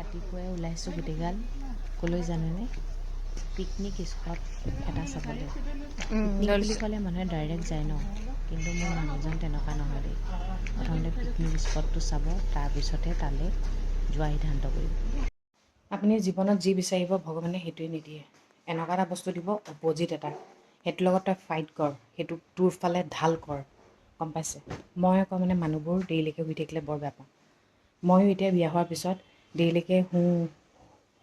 ৰাতিপুৱাই ওলাইছোঁ গোটেইগাল ক'লৈ জানেনে পিকনিক স্পট এটা চাবলৈ। পিকনিক বুলি ক'লে মানুহে ডাইৰেক্ট যায় ন, কিন্তু মোৰ মানুহজন তেনেকুৱা নহয় দেই। প্ৰথমতে পিকনিক স্পটটো চাব, তাৰপিছতহে তালৈ যোৱা সিদ্ধান্ত কৰিব। আপুনি জীৱনত যি বিচাৰিব ভগৱানে সেইটোৱে নিদিয়ে। এনেকুৱা এটা বস্তু দিব অপজিট এটা, সেইটোৰ লগত তই ফাইট কৰ, সেইটো তোৰ ফালে ঢাল কৰ, গম পাইছে। মই আকৌ মানে মানুহবোৰ দেৰিলৈকে শুই থাকিলে বৰ বেয়া পাওঁ। ময়ো এতিয়া বিয়া হোৱাৰ পিছত দেৰিলৈকে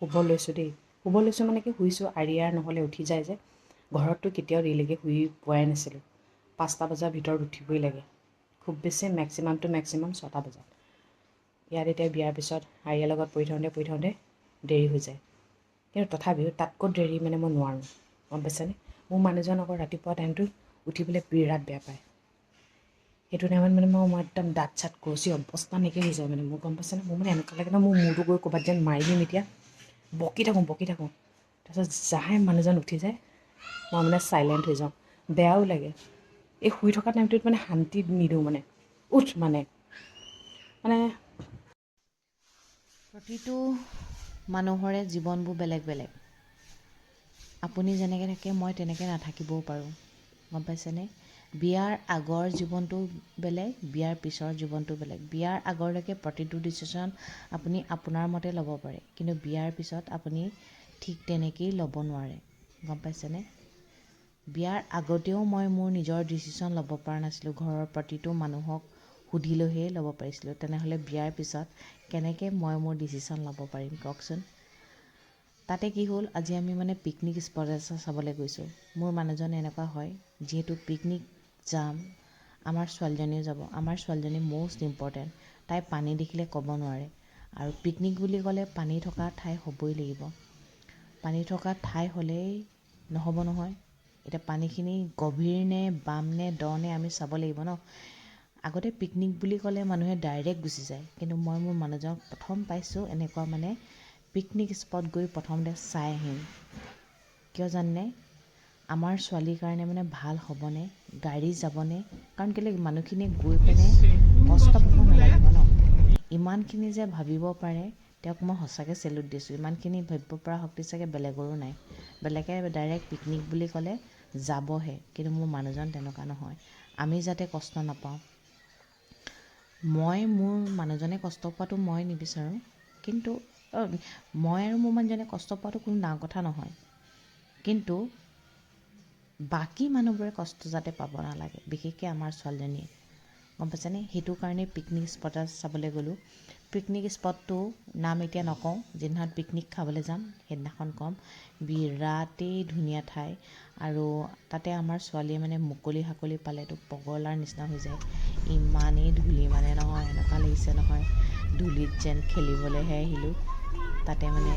শুব লৈছোঁ দেই। শুব লৈছোঁ মানে কি শুইছোঁ, আৰিয়াৰ নহ'লে উঠি যায় যে। ঘৰততো কেতিয়াও দেৰিলৈকে শুই পোৱাই নাছিলোঁ। 5টা বজাৰ ভিতৰত উঠিবই লাগে, খুব বেছি মেক্সিমামটো মেক্সিমাম 6টা বজাত। ইয়াত এতিয়া বিয়াৰ পিছত আৰিয়াৰ লগত পঢ়ি থাকোঁতে দেৰি হৈ যায়। কিন্তু তথাপিও তাতকৈ দেৰি মানে মই নোৱাৰোঁ, গম পাইছেনে। মোৰ মানুহজন আকৌ ৰাতিপুৱা টাইমটোত উঠিবলৈ বিৰাট বেয়া পায়। সেইটো টাইমত মানে মই একদম দাঁত চাত কচি অৱস্থা নাইকিয়া হৈ যায় মানে মোৰ, গম পাইছেনে। মোৰ মানে এনেকুৱা লাগে ন, মোৰ মূৰটো গৈ ক'ৰবাত যেন মাৰি দিম এতিয়া। বকি থাকোঁ। তাৰপিছত যাহে মানুহজন উঠি যায়, মই মানে চাইলেণ্ট হৈ যাওঁ। বেয়াও লাগে, এই শুই থকা টাইমটোত মানে শান্তি নিদিওঁ মানে। উঠ মানে প্ৰতিটো মানুহৰে জীৱনবোৰ বেলেগ বেলেগ। আপুনি যেনেকৈ থাকে মই তেনেকৈ নাথাকিবও পাৰোঁ, গম পাইছেনে। বিয়াৰ আগৰ জীৱনটো বেলেগ, বিয়াৰ পিছৰ জীৱনটো বেলেগ। বিয়াৰ আগৰলৈকে প্ৰতিটো ডিচিশ্যন আপুনি আপোনাৰ মতে ল'ব পাৰে, কিন্তু বিয়াৰ পিছত আপুনি ঠিক তেনেকেই ল'ব নোৱাৰে, গম পাইছেনে। বিয়াৰ আগতেও মই মোৰ নিজৰ ডিচিশ্যন ল'ব পৰা নাছিলোঁ, ঘৰৰ প্ৰতিটো মানুহক সুধি লৈহে ল'ব পাৰিছিলোঁ। তেনেহ'লে বিয়াৰ পিছত কেনেকৈ মই মোৰ ডিচিশ্যন ল'ব পাৰিম কওকচোন। তাতে কি হ'ল, আজি আমি মানে পিকনিক স্পট এটা চাবলৈ গৈছোঁ। মোৰ মানুহজন এনেকুৱা হয়, যিহেতু পিকনিক যাম, আমাৰ ছোৱালীজনীও যাব। আমাৰ ছোৱালীজনী মষ্ট ইম্পৰ্টেণ্ট, তাই পানী দেখিলে ক'ব নোৱাৰে। আৰু পিকনিক বুলি ক'লে পানী থকা ঠাই হ'বই লাগিব। পানী থকা ঠাই হ'লেই নহ'ব নহয়। এতিয়া পানীখিনি গভীৰ নে বাম নে দ নে আমি চাব লাগিব ন। আগতে পিকনিক বুলি ক'লে মানুহে ডাইৰেক্ট গুচি যায়, কিন্তু মই মোৰ মানুহজনক প্ৰথম পাইছোঁ এনেকুৱা মানে পিকনিক স্পট গৈ প্ৰথমতে চাই আহিম। কিয় জাননে, আমাৰ ছোৱালীৰ কাৰণে মানে ভাল হ'বনে, গাড়ী যাবনে। কাৰণ কেলৈ মানুহখিনি গৈ পিনে কষ্ট পাব নালাগিব ন। ইমানখিনি যে ভাবিব পাৰে তেওঁক মই সঁচাকৈ চেলুট দিছোঁ। ইমানখিনি ভাবিব পৰা শক্তি চাগে বেলেগৰো নাই। বেলেগে ডাইৰেক্ট পিকনিক বুলি ক'লে যাবহে, কিন্তু মোৰ মানুহজন তেনেকুৱা নহয়। আমি যাতে কষ্ট নাপাওঁ, মোৰ মানুহজনে কষ্ট পোৱাটো মই নিবিচাৰোঁ, কিন্তু মই আৰু মোৰ মানুহজনে কষ্ট পোৱাটো কোনো ডাঙৰ কথা নহয়, কিন্তু বাকী মানুহবোৰে কষ্ট যাতে পাব নালাগে, বিশেষকৈ আমাৰ ছোৱালীজনীয়ে, গম পাইছেনে। সেইটো কাৰণে পিকনিক স্পট এটা চাবলৈ গ'লোঁ। পিকনিক স্পটটো নাম এতিয়া নকওঁ, যিদিনাখন পিকনিক খাবলৈ যাম সেইদিনাখন ক'ম। বিৰাটেই ধুনীয়া ঠাই, আৰু তাতে আমাৰ ছোৱালীয়ে মানে মুকলি হাকলি পালেতো পগলাৰ নিচিনা হৈ যায়। ইমানেই ধূলি মানে নহয়, এনেকুৱা লাগিছে নহয় ধূলিত যেন খেলিবলৈহে আহিলোঁ। তাতে মানে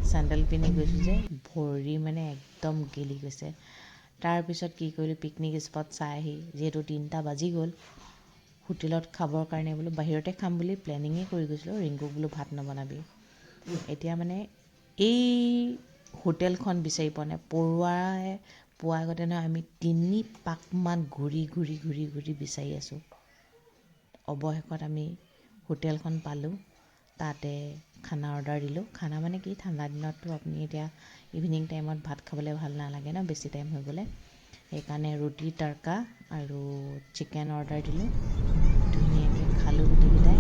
চেণ্ডেল পিন্ধি গৈছোঁ যে ভৰি মানে একদম গেলি গৈছে। তাৰপিছত কি কৰিলোঁ, পিকনিক স্পট চাই আহি যিহেতু 3টা বাজি গ'ল, হোটেলত খাবৰ কাৰণে বোলো বাহিৰতে খাম বুলি প্লেনিঙেই কৰি গৈছিলোঁ। ৰিংকুক বোলো ভাত নবনাবি। এতিয়া মানে এই হোটেলখন বিচাৰি পোৱা নাই। পোৱাৰ আগতে নহয়, আমি 3 পাকমান ঘূৰি বিচাৰি আছোঁ। অৱশেষত আমি হোটেলখন পালোঁ। তাতে খানা অৰ্ডাৰ দিলোঁ। খানা মানে কি, ঠাণ্ডা দিনততো আপুনি এতিয়া ইভিনিং টাইমত ভাত খাবলৈ ভাল নালাগে ন, বেছি টাইম হৈ গ'লে। সেইকাৰণে ৰুটি তড়কা আৰু চিকেন অৰ্ডাৰ দিলোঁ। ধুনীয়াকৈ খালোঁ গোটেইকেইটাই।